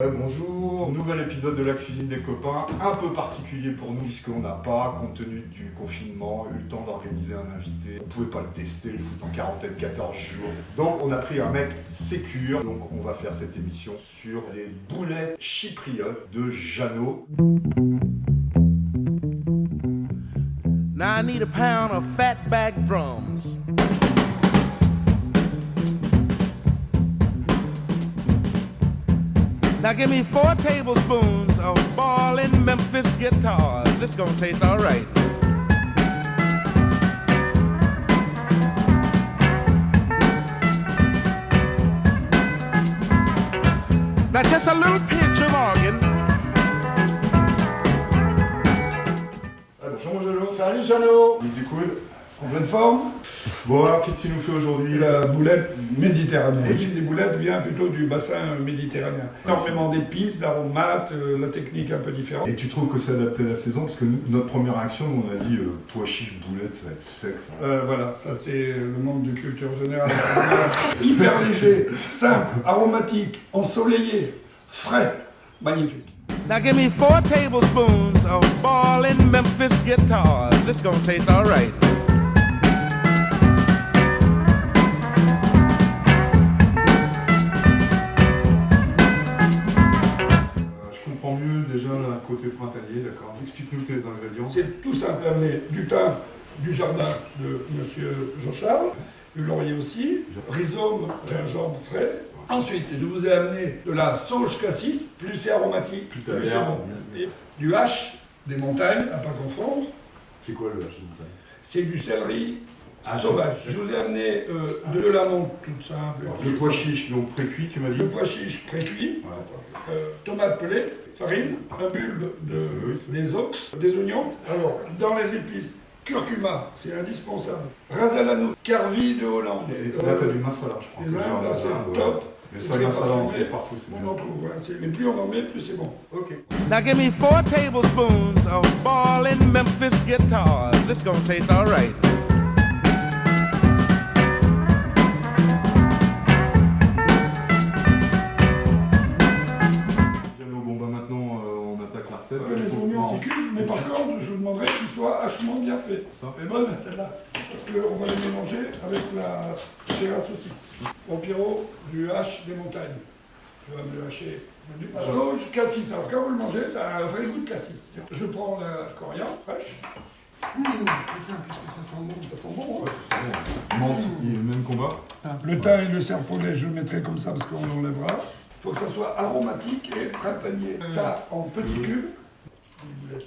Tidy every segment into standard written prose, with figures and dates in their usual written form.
Bonjour, nouvel épisode de la cuisine des copains, un peu particulier pour nous puisqu'on n'a pas, compte tenu du confinement, eu le temps d'organiser un invité. On ne pouvait pas le tester, le foutre en quarantaine 14 jours. Donc on a pris un mec sécure, donc on va faire cette émission sur les boulettes chypriotes de Jeannot. Now I need a pound of fatback drums. Now give me 4 tablespoons of ballin' Memphis guitars. This gonna taste all right. Now just a little pinch of organ. Bonjour Jeannot. Salut Jeannot. Il était cool. En pleine forme. Bon alors qu'est-ce que tu nous fais aujourd'hui? La boulette méditerranéenne. L'origine des boulettes vient plutôt du bassin méditerranéen. Énormément d'épices, d'aromates, la technique un peu différente. Et tu trouves que c'est adapté à la saison? Parce que notre première réaction, on a dit pois chiche, boulette, ça va être sec. Voilà, ça c'est le manque de culture générale. Hyper léger, simple, aromatique, ensoleillé, frais, magnifique. Now give me 4 tablespoons of ballin' Memphis guitars. This gonna taste all right. Je comprends mieux déjà le côté printanier, d'accord. Explique-nous tes ingrédients. C'est tout simple à amener du thym du jardin de Monsieur Jean-Charles, du laurier aussi, rhizome, gingembre frais. Ensuite, je vous ai amené de la sauge cassis, plus c'est aromatique, Tout à plus c'est l'heure. bon. Et du hache des montagnes, à pas confondre. C'est quoi le hache de montagne? C'est du céleri Ah, sauvage. c'est- Je vous ai amené de la menthe toute simple. Le pois chiche, donc précuit, tu m'as dit. Le pois chiche précuit, Ouais. tomate pelée, farine, un bulbe des ox, des oignons. Alors, dans les épices, curcuma, c'est indispensable. Ras al hanout, carvi de Hollande. Et là, t'as du masala, je crois. Les que j'ai Indes, là, un c'est masala, top. ouais. Mais C'est ça, le très masala, on parfumé. fait partout, c'est On bien. en trouve, ouais. Mais plus on en met, plus c'est bon. Ok. Now give me 4 tablespoons of ballin' Memphis guitars. This gonna taste all right. Jeannot, bon bah maintenant, on attaque la recette. Les oignons qui cuisent, mais par contre, je vous demanderais qu'ils soient hachement bien faits. Ça. C'est bonne celle-là. Parce qu'on va les mélanger avec la chair à saucisse. Au Pierrot, du hache des montagnes. Je vais me le hacher. La sauge cassis. Alors quand vous le mangez, ça a un vrai goût de cassis. Je prends la coriandre fraîche. Putain, qu'est-ce que ça sent bon. Ça sent bon, hein. Menthe, il est le même combat. Le thym et le serpolet, je le mettrai comme ça parce qu'on l'enlèvera. Il faut que ça soit aromatique et printanier. Ça, en petits cubes. Le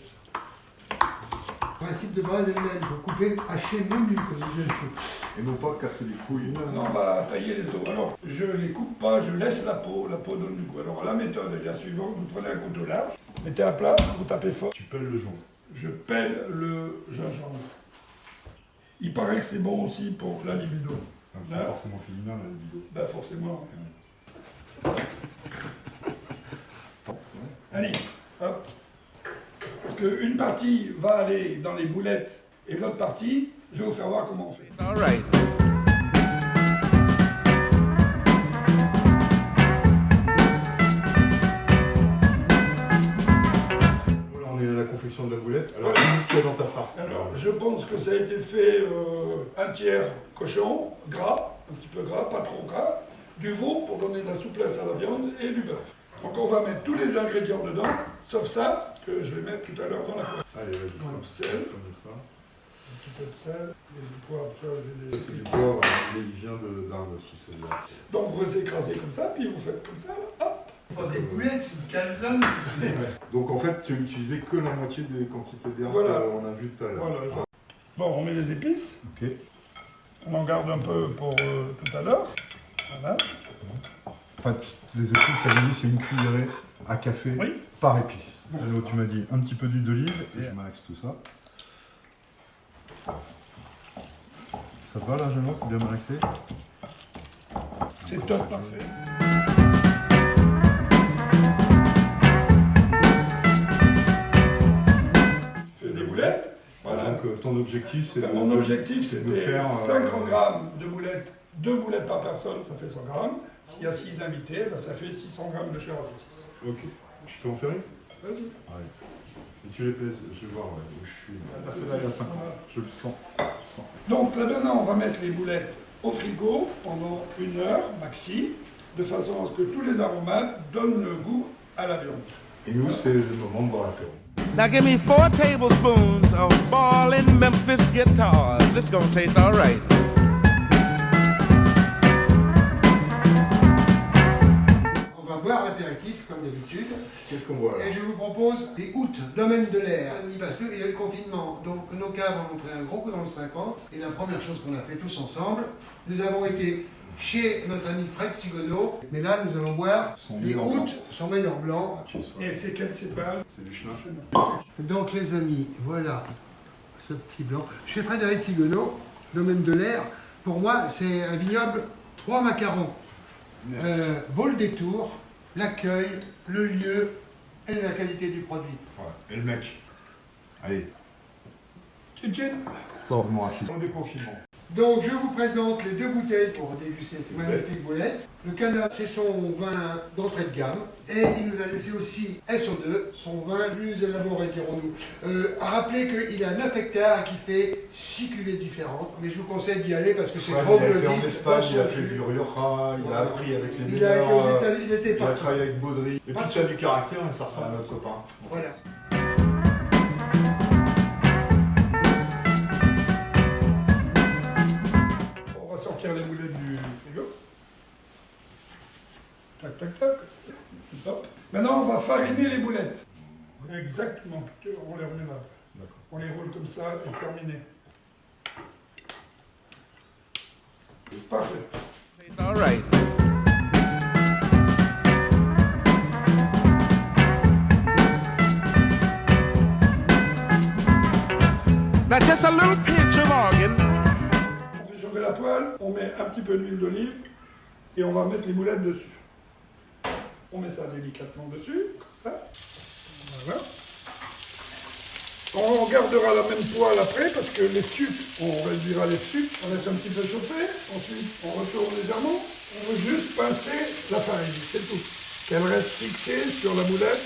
principe de base est le même, il faut couper, hacher menu comme je le fais. Et non pas casser les couilles. Non, on va tailler les os. Alors, je les coupe pas, je laisse la peau donne du goût. Alors, la méthode est la suivante, vous prenez un couteau large, mettez à plat, vous tapez fort. Tu pelles le jonc. Je pèle le gingembre. Il paraît que c'est bon aussi pour la libido. C'est Là. forcément féminin, la libido. Bah forcément. Allez, hop. Parce qu'une partie va aller dans les boulettes et l'autre partie, je vais vous faire voir comment on fait. All right. Voilà, on est à la confection de la boulette. Alors, dis-nous ce qu'il y a dans ta farce. Alors, je pense que ça a été fait un tiers cochon, gras, un petit peu gras, pas trop gras, du veau pour donner de la souplesse à la viande et du bœuf. Donc on va mettre tous les ingrédients dedans, sauf ça, que je vais mettre tout à l'heure dans la poêle. Allez, vas-y. Donc sel, Comme ça. un petit peu de sel, et du poivre, ça j'ai C'est du des... poivre, mais il vient d'Inde aussi, celui-là. Donc vous écrasez comme ça, puis vous faites comme ça, là, hop. Pas des boulettes, c'est une calzone. Donc en fait, tu utilisais que la moitié des quantités d'herbes Voilà. qu'on a vues tout à l'heure. Voilà, bon, on met les épices, Ok. on en garde un peu pour tout à l'heure. Voilà. En fait, les épices, ça veut dire c'est une cuillerée à café Oui. par épice. Alors, tu m'as dit un petit peu d'huile d'olive et je malaxe tout ça. Ça te va là, Jeannot? C'est bien malaxé? C'est top, parfait. Je fais des boulettes. Voilà. Donc ton objectif, c'est Mon objectif, de c'était faire 50 grammes de boulettes, 2 boulettes par personne, ça fait 100 grammes. S'il y a 6 invités, ben, ça fait 600 grammes de chair à saucisse. Ok. Je peux en faire une? Vas-y. Allez. Et tu les pèses, je vais voir où je suis. Là, c'est là, il y a 5 ans. Je le sens. Donc là maintenant, on va mettre les boulettes au frigo pendant 1 heure maxi, de façon à ce que tous les aromates donnent le goût à la viande. Et nous, c'est le moment de boire l'apéro. Now give me 4 tablespoons of ballin' Memphis guitars. This gonna taste all right. On va boire l'apéritif comme d'habitude. Qu'est-ce qu'on boit là? Et je vous propose des Août, domaine de l'air. Parce qu'il y a le confinement, donc nos caves en ont pris un gros coup dans le 50. Et la première chose qu'on a fait tous ensemble, nous avons été chez notre ami Fred Sigono. Mais là, nous allons boire les Août, son meilleur blanc. Et c'est quel cépage? C'est du chenin. Donc les amis, voilà ce petit blanc. Chez Frédéric Sigono, domaine de l'air, pour moi, c'est un vignoble 3 macarons. Vaut le détour, l'accueil, le lieu et la qualité du produit. Ouais. Et le mec. Allez. Tchin. Bon, moi, on déconfinement. Donc je vous présente les 2 bouteilles pour déguster ces magnifiques boulettes. Le Canard, c'est son vin d'entrée de gamme. Et il nous a laissé aussi SO2, son vin plus élaboré, dirons-nous. À rappeler qu'il a 9 hectares et qu'il fait 6 cuvées différentes. Mais je vous conseille d'y aller parce que c'est trop Il a été en vite. Espagne, il a fait du Rioja, il a appris avec les Il a été aux meilleurs. États-Unis, il était Il a partout. travaillé avec Baudry. Et puis ça a du caractère et ça ressemble à notre copain. Voilà. On va sortir les boulettes du frigo. Tac, tac, tac. Hop. Maintenant, on va fariner les boulettes. Exactement. On les remet là. On les roule comme ça et terminé. Parfait. Taste all right. Now just a little pinch of organ. On fait chauffer la poêle, on met un petit peu d'huile d'olive et on va mettre les boulettes dessus. On met ça délicatement dessus, comme ça. Voilà. On gardera la même poêle après parce que les sucres, on réduira les sucres, on laisse un petit peu chauffer, ensuite on retourne légèrement, on veut juste pincer la farine, c'est tout. Qu'elle reste fixée sur la boulette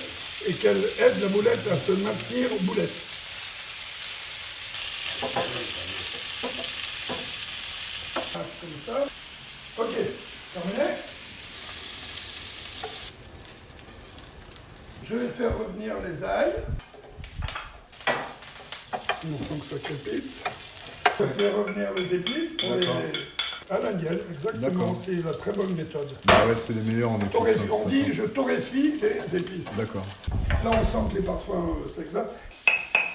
et qu'elle aide la boulette à se maintenir boulette. Comme ça. Ok, terminé. Je vais faire revenir les ailes. Il faut que ça crépite. Je vais faire revenir les épices pour les... à l'indienne, exactement. C'est la très bonne méthode. Ah ouais, c'est les meilleurs en épices. On dit je torréfie les épices. D'accord. Là, on sent que les parfums s'exaltent.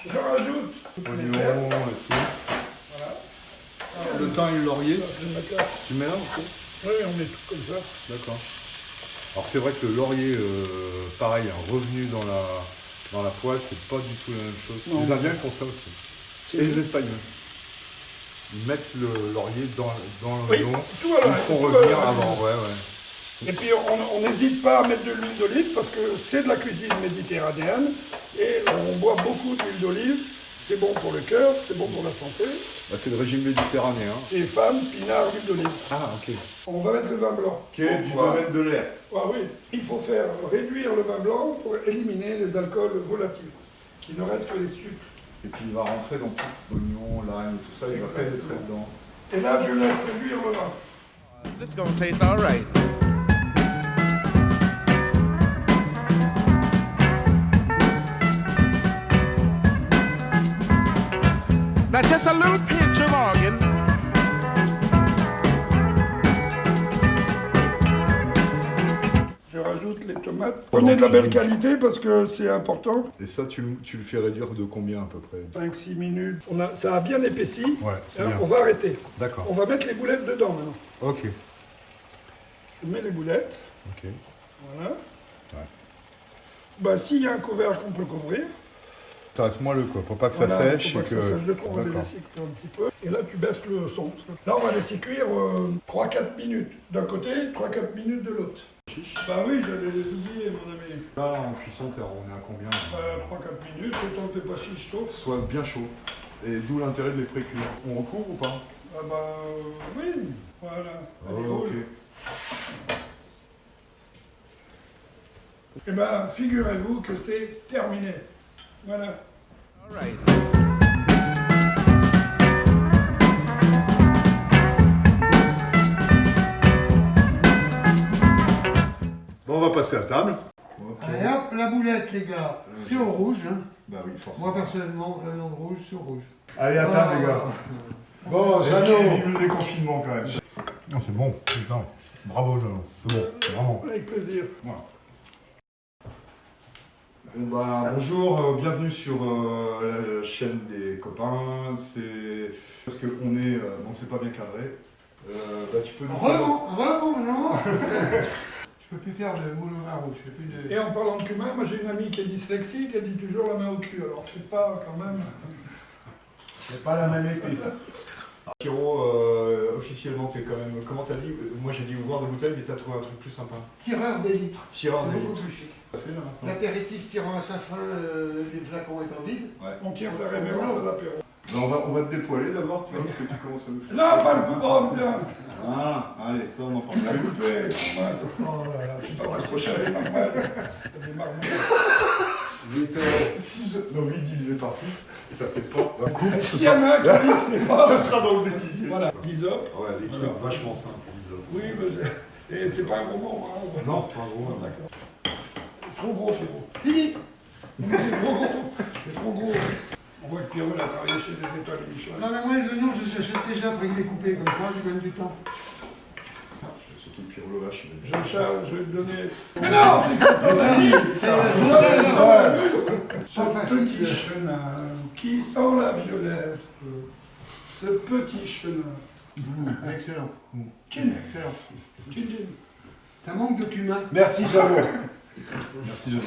Je rajoute les herbes. Oignon et tout. Voilà. Le thym et le laurier. Je vais mettre là. Tu mélanges tout? Oui, on met tout comme ça. D'accord. Alors c'est vrai que le laurier, pareil, revenu dans la poêle, c'est pas du tout la même chose. Non. Les Indiens font ça aussi. Et les Espagnols. Ils mettent le laurier dans Oui, l'eau. tout à l'heure. Ils font Tout à revenir l'heure. avant, ouais. Et puis on n'hésite pas à mettre de l'huile d'olive parce que c'est de la cuisine méditerranéenne et on boit beaucoup d'huile d'olive. C'est bon pour le cœur, c'est bon pour la santé. Bah, c'est le régime méditerranéen. Et femmes, pinard, huile d'olive. Ah, ok. On va mettre le vin blanc. Qui est du domaine de l'air. Ah oui, il faut faire réduire le vin blanc pour éliminer les alcools volatiles. Il ne reste que les sucres. Et puis il va rentrer dans tout l'oignon, l'ail, tout ça, il va pénétrer dedans. Et là, je laisse réduire le vin. This gonna taste all right. Now just a little pinch of organ. Je rajoute les tomates. Prenez de la belle qualité parce que c'est important. Et ça, tu le fais réduire de combien à peu près? 5-6 minutes. Ça a bien épaissi. Ouais, c'est Hein, bien. on va arrêter. D'accord. On va mettre les boulettes dedans maintenant. Ok. Je mets les boulettes. Ok. Voilà. Ouais. Bah, s'il y a un couvercle, on peut couvrir. Ça reste moelleux quoi, pour pas que ça Voilà, sèche faut pas et que ça sèche de trop, on va les D'accord. laisser cuire un petit peu. Et là, tu baisses le son. Là, on va laisser cuire 3-4 minutes d'un côté, 3-4 minutes de l'autre. Bah oui, j'allais les oublier, mon ami. Là, en cuisson, on est à combien? 3-4 minutes, le temps que les pas chiches chauffent. Soit bien chaud. Et d'où l'intérêt de les pré-cuire. On recouvre ou pas? Ah bah oui, voilà. Allez, Oh, roule. ok. Eh bien, figurez-vous que c'est terminé. Voilà. All right. Bon, on va passer à table. Allez hop, la boulette, les gars, c'est au rouge. Hein. Bah oui, forcément. Moi, personnellement, la viande rouge, c'est au rouge. Allez, à table, les gars. Bon, Vive le déconfinement, quand même. Non, c'est bon, putain. Bravo, Jeannot. C'est bon, vraiment. Avec plaisir. Voilà. Bon bah, bonjour, bienvenue sur la chaîne des copains. C'est parce que on est, bon, c'est pas bien cadré. Bah, tu peux nous non. Je peux plus faire de moule au vin rouge, je fais plus de... Et en parlant de cumin, moi j'ai une amie qui est dyslexique, elle dit toujours la main au cul, alors c'est pas quand même... C'est pas la même épée. Pierrot, officiellement, t'es quand même. Comment t'as dit? Moi j'ai dit ouvrir de bouteille, mais t'as trouvé un truc plus sympa. Tireur d'élite. Tireur C'est d'élite. beaucoup plus chic. C'est là maintenant. L'apéritif tirant à sa fin, les flacons étant vides. Ouais. On tient sa révérence à l'apéro. Non, on va te dépoiler d'abord, tu vois, parce que tu commences à nous faire. Non, pas le poumon, bien. Ah, allez, ça on en parle On l'a plus. coupé. Mince. Oh là là, c'est pas vrai, faut chaler normal. T'as des marmots. 8, non, 8 divisé par 6, ça fait pas. Un coup, S'il y en a un qui dit que c'est pas... ça sera dans le bêtisier. Voilà, l'isop. Ouais, les trucs Voilà. vachement simples, l'isop. Oui, mais et c'est pas un gros mot, hein. Non, c'est pas un gros Non, mot. d'accord. C'est trop gros, c'est gros. Fini. Mais c'est trop gros. C'est trop gros. On voit que Pierrot, il a travaillé chez les étoiles Michelin. Non mais moi les oignons, je les achète déjà après les couper, comme ça, j'ai même du temps. Surtout le Pierrot H. Jean-Charles, je vais te donner... Mais non, c'est comme ça, la liste. Ce petit chenin qui sent la violette, ce petit chenin. Excellent. Chin, Excellent. chin, chin. Ça manque de cumin. Merci, Jeannot. Merci, Jeannot.